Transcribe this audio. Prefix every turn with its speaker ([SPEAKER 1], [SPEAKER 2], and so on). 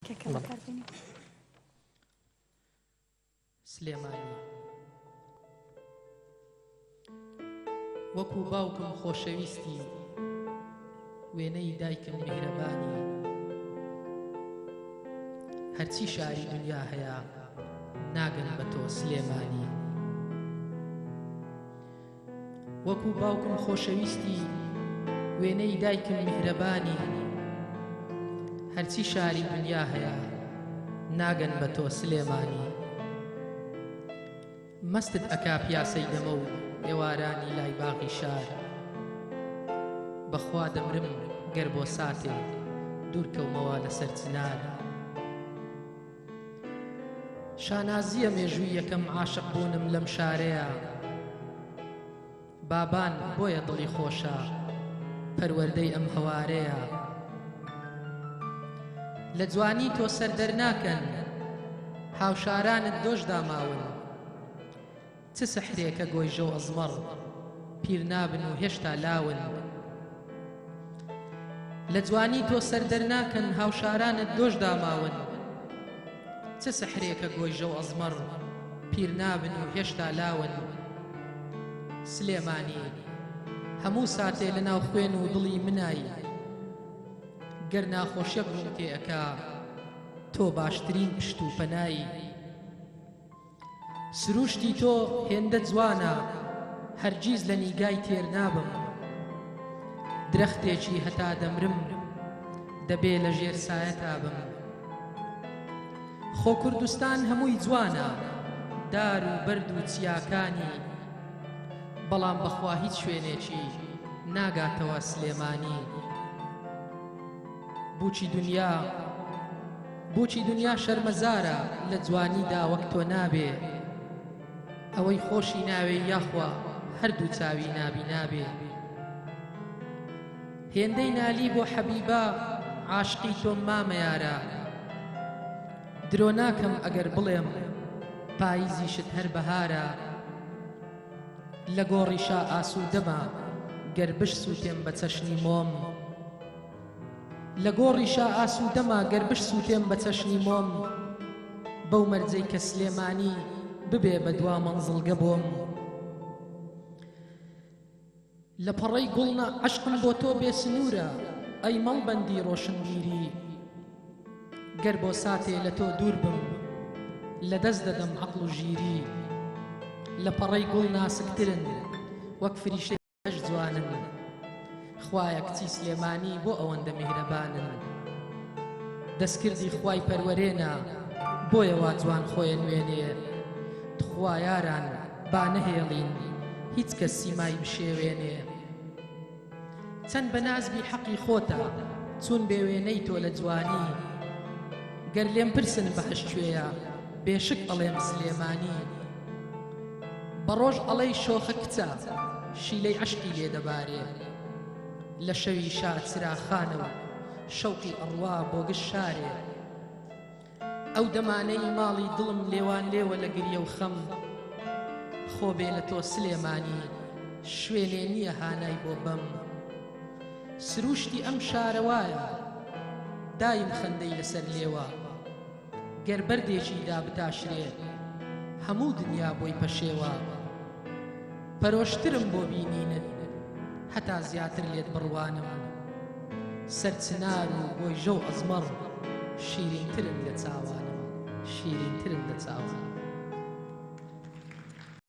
[SPEAKER 1] شتێکە بەکاربێنی.
[SPEAKER 2] سلێمانی وەکو باوکم خۆشەویستی وێنەی دایکم میهرەبانی هەرچی شاری دنیا هەیە ناگەن بە تۆ سلێمانی وەکو باوکم خۆشەویستی وێنەی دایکم میهرەبانی هەرچی شاری دنیا هەیە ناگەن بە تۆ سلێمانی مەستت ئەکا پیاسەی دەمە و ئێوارانی لای باغی شار بەخوا دەمرم گەر بۆ ساتێ دوورکەومەوە لەسەر چنار شانازیە مێژووی یەکەم عاشق بوونم لەم شارەیە بابان بۆیە دڵی خۆشە پەروەردەی ئەم هەوارەیە لە جوانی تۆ سەردەر ناکەن هاوشارانت دۆش داماون چ سەحرێکە گۆیژە و ئەزمەڕ پیر نابن و هێشتا لاون لە جوانی تۆ سەردەر ناکەن هاوشارانت دۆش داماون چ سەحرێکە گۆیژە و ئەزمەڕ پیر نابن و هێشتا لاون سلێمانی هەموو ساتێ لە ناو خوێن و دڵی منایی گەر ناخۆشیەک ڕوون تێ ئەکا تۆ باشترین پشت و پەنایی سروشتی تۆ هێندە جوانە هەرگیز لە نیگای تێر نابم درەختێکی هەتا دەمرم دەبێ لە ژێر سایە تابم خۆ کوردستان هەمووی جوانە دار و بەرد و چیاکانی بەڵام بەخوا هیچ شوێنێکی ناگاتەوە سلێمانی بۆچی دنیا شەرمەزارە لە جوانیدا وەک تۆ نابێ ئەوەی خۆشی ناوێ یاخوا هەردوو چاوی نابی نابێ هێندەی نالی بۆ حەبیبە عاشقی تۆم مامە یارە درۆ ناکەم ئەگەر بڵێم پاییزیشت هەر بەهارە لە گۆڕیشا ئاسوودەمە گەر بش سووتێم بە چەشنی مۆم لە گۆڕیشا ئاسوودەمە گەر بش سووتێم بە چەشنی مۆم بەو مەرجەی کە سلێمانی ببێ بە دوا مەنزڵگە بۆم لە پەڕەی گوڵنە عەشقم بۆ تۆ بێ سنوورە ئەی مەڵبەندی ڕۆشنبیری گەر بۆ ساتێ لە تۆ دوور بم لە دەست دەدەم عەقڵ و ژیری لە پەڕەی گوڵ ناسکترن وەک فریشتەی هەش جوانن خوایە کچی سلێمانی بۆ ئەوەندە میهرەبانن دەستکردی خوای پەروەرێنە بۆیە وا جوان خۆیە نوێنێ تخوا یاران با نەهێڵین هیچ کەس سیمای بشێوێنێ چەند بە نازبی حەقی خۆتە چون بێ وێنەی تۆ لە جوانی گەر لێم پرسن بەهەش کوێیە بێشک ئەڵێم سلێمانی بەڕۆژ ئەڵەی شۆخە کچە شیلەی عەشقی لێ دەبارێ لە شەوی شاد چراخانە و شەوقی ئەڕوا بۆ گشت شارێ ئەو دەمانەی ماڵی دڵم لێوان لێوە لە گریە و خەم خۆ بێ لە تۆ سلێمانی شوێنێ نییە هانای بۆ بەم سروشتی ئەم شارە وایە دایم خەندەی لەسەر لێوە گەر بەردێکی دا بتاشرێ هەموو دنیا بۆی پەشێوە پەرۆشترم بۆ بینینت هەتا زیاتر لێت بڕوانم سەرچنار و گۆیژە و ئەزمەڕ شیرینترن لە چاوانم شیرینترن لە چاوانم